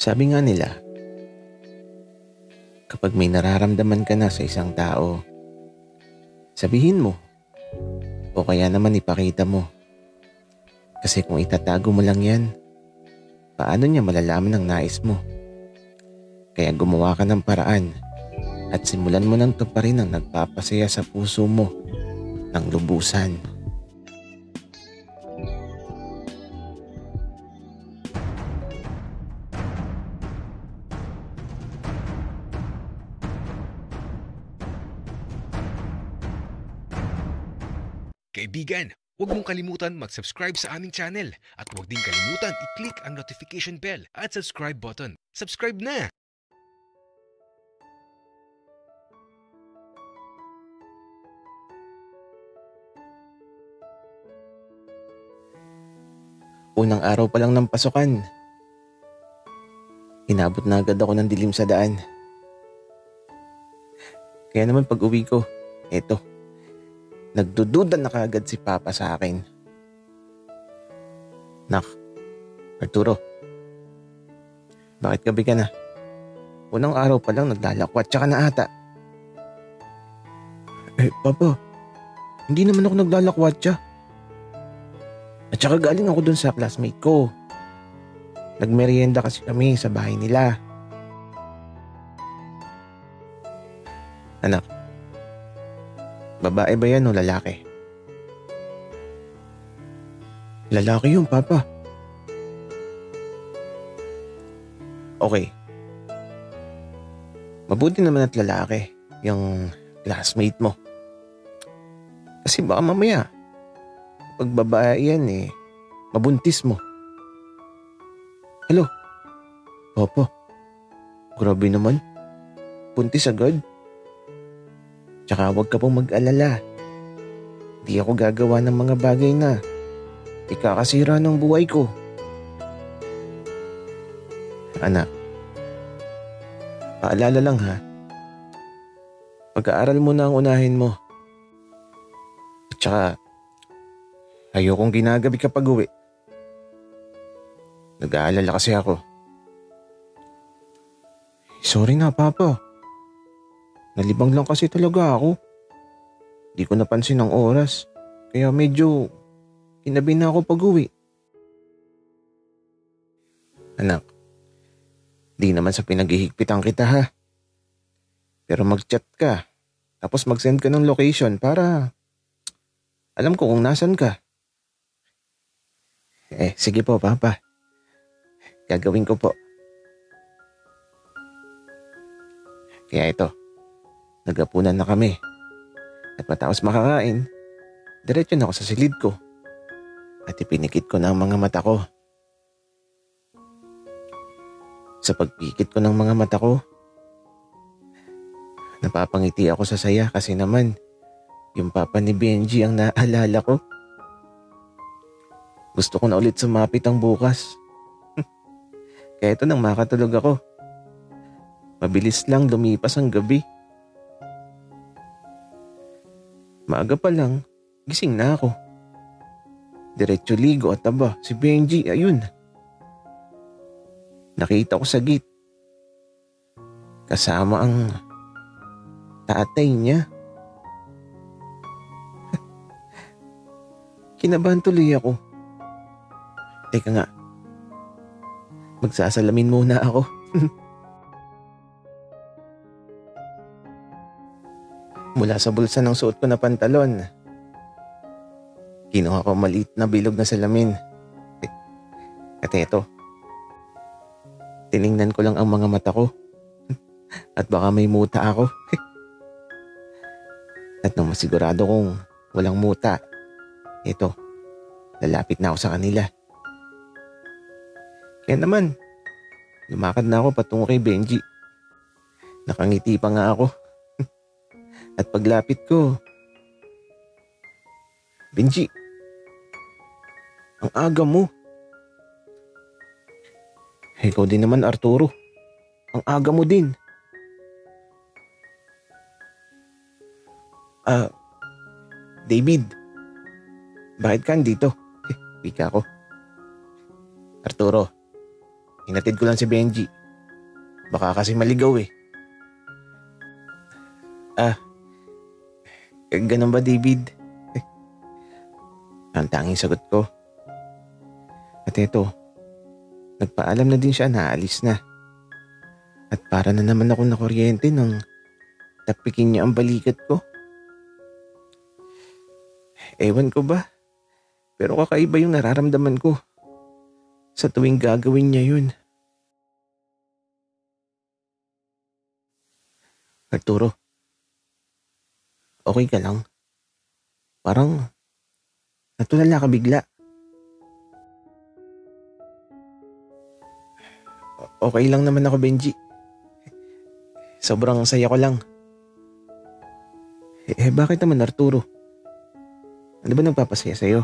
Sabi nga nila, kapag may nararamdaman ka na sa isang tao, sabihin mo o kaya naman ipakita mo. Kasi kung itatago mo lang yan, paano niya malalaman ang nais mo? Kaya gumawa ka ng paraan at simulan mo ng tuparin ang nagpapasaya sa puso mo ng lubusan. Kaibigan, huwag mong kalimutan mag-subscribe sa aming channel at huwag din kalimutan i-click ang notification bell at subscribe button. Subscribe na! Unang araw pa lang ng pasukan, inabot na agad ako ng dilim sa daan. Kaya naman pag uwi ko, eto, nagdududa na kaagad si Papa sa akin. Nak, Arturo, bakit gabi ka na? Unang araw pa lang naglalakwat ka na ata. Papa, hindi naman ako naglalakwatsa. At saka galing ako dun sa classmate ko. Nagmerienda kasi kami sa bahay nila. Anak, babae ba yan o lalaki? Lalaki yun, Papa. Okay. Mabuti naman at lalaki yung classmate mo. Kasi baka mamaya, pag babae yan mabuntis mo. Hello? Papa, grabe naman. Buntis agad? Tsaka huwag ka pong mag-alala. Di ako gagawa ng mga bagay na ikakasira ng buhay ko. Anak, paalala lang ha. Pag-aaral mo na ang unahin mo. At tsaka, ayokong ginagabi kapag uwi. Nag-aalala kasi ako. Sorry na, Papa. Nalibang lang kasi talaga ako. Di ko napansin ang oras. Kaya medyo kinabi na ako pag uwi. Anak, di naman sa pinaghihigpitan kita ha. Pero mag-chat ka. Tapos mag-send ka ng location para alam ko kung nasan ka. Sige po, Papa. Gagawin ko po. Kaya ito, nagapunan na kami. At matapos makakain, diretso na ako sa silid ko. At ipinikit ko na ang mga mata ko. Sa pagpikit ko ng mga mata ko, napapangiti ako sa saya kasi naman, yung papa ni Benji ang naalala ko. Gusto ko na ulit sumapit ang bukas. Kaya ito nang makatulog ako. Mabilis lang lumipas ang gabi. Maaga pa lang, gising na ako. Diretso ligo at aba, si Benji, ayun. Nakita ko sa gate. Kasama ang tatay niya. Kinabahan tuloy ako. Teka nga, magsasalamin muna ako. Mula sa bulsa ng suot ko na pantalon, kinuha ko maliit na bilog na salamin. At eto, tiningnan ko lang ang mga mata ko. At baka may muta ako. At nung masigurado kong walang muta, eto, lalapit na ako sa kanila. Kaya naman, lumakad na ako patungo kay Benji. Nakangiti pa nga ako. At paglapit ko, Benji, ang aga mo. Ikaw din naman, Arturo. Ang aga mo din. David, bakit ka andito? Wika ko. Arturo, hinatid ko lang si Benji. Baka kasi maligaw eh. Ganun ba, David? Ang tanging sagot ko. At eto, nagpaalam na din siya na aalis na. At para na naman ako nakuryente nang tapikin niya ang balikat ko. Ewan ko ba, pero kakaiba yung nararamdaman ko sa tuwing gagawin niya yun. Arturo, okay ka lang? Parang natulala ka bigla. Okay lang naman ako, Benji. Sobrang saya ko lang. Bakit naman, Arturo? Ano ba nagpapasaya sa'yo?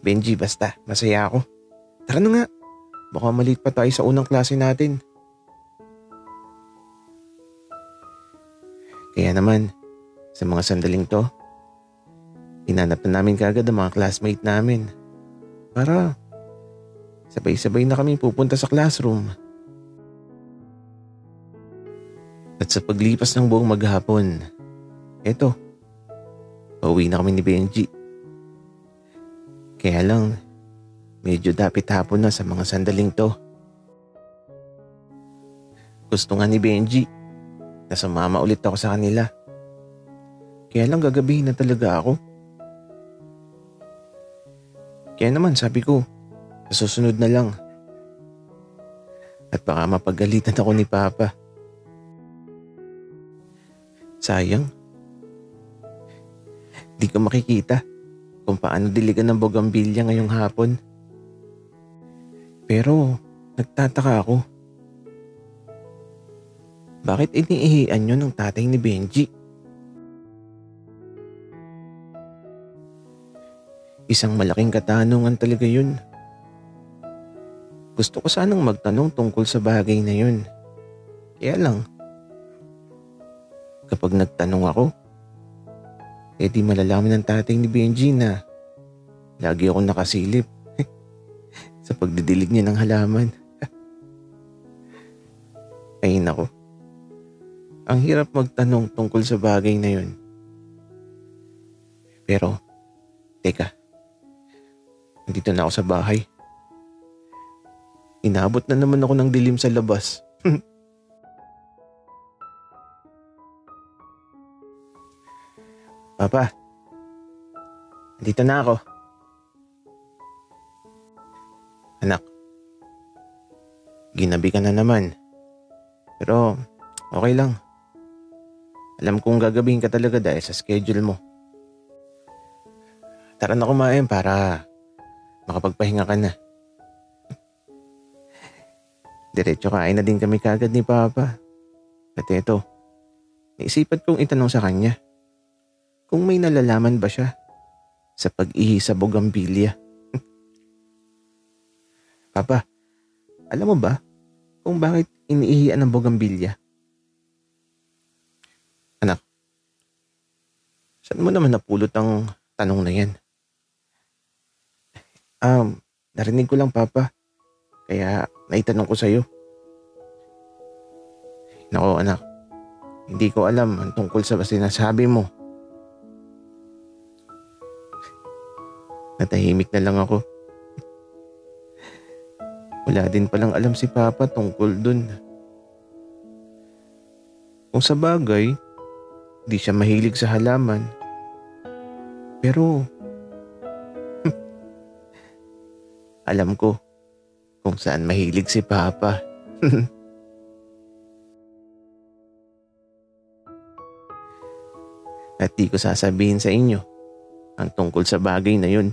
Benji, basta masaya ako. Tara na nga, baka maliit pa tayo sa unang klase natin. Kaya naman, sa mga sandaling to, hinanap na namin kaagad ang mga classmate namin para sabay-sabay na kami pupunta sa classroom. At sa paglipas ng buong maghapon, eto, pauwi na kami ni Benji. Kaya lang, medyo dapit hapon na sa mga sandaling to. Gusto nga ni Benji na sumama ulit ako sa kanila. Kaya lang gagabihin na talaga ako. Kaya naman sabi ko, sa susunod na lang. At baka mapagalitan ako ni Papa. Sayang. Di ko makikita kung paano diligan ng bogambilya ngayong hapon. Pero nagtataka ako. Bakit iniihian yun ng tatay ni Benji? Isang malaking katanungan talaga yun. Gusto ko sanang magtanong tungkol sa bagay na yun. Kaya lang, kapag nagtanong ako, di malalaman ng tatay ni Benji na lagi akong nakasilip sa pagdidilig niya ng halaman. Ay nako, ang hirap magtanong tungkol sa bagay na yun. Pero, teka, nandito na ako sa bahay. Inabot na naman ako ng dilim sa labas. Papa, nandito na ako. Anak, ginabi ka na naman. Pero okay lang. Alam kong gagabihin ka talaga dahil sa schedule mo. Tara na kumain para makapagpahinga ka na. Diretso kain na din kami kagad ni Papa. At eto, naisipan kong itanong sa kanya kung may nalalaman ba siya sa pag-ihi sa bogambilya. Papa, alam mo ba kung bakit iniihian ng bogambilya? Anak, saan mo naman napulot ang tanong na yan? Narinig ko lang, Papa. Kaya naitanong ko sa'yo. Nako anak, hindi ko alam ang tungkol sa sinasabi mo. Natahimik na lang ako. Wala din palang alam si Papa tungkol dun. Kung sa bagay, di siya mahilig sa halaman. Pero, alam ko kung saan mahilig si Papa. At di ko sasabihin sa inyo ang tungkol sa bagay na yun.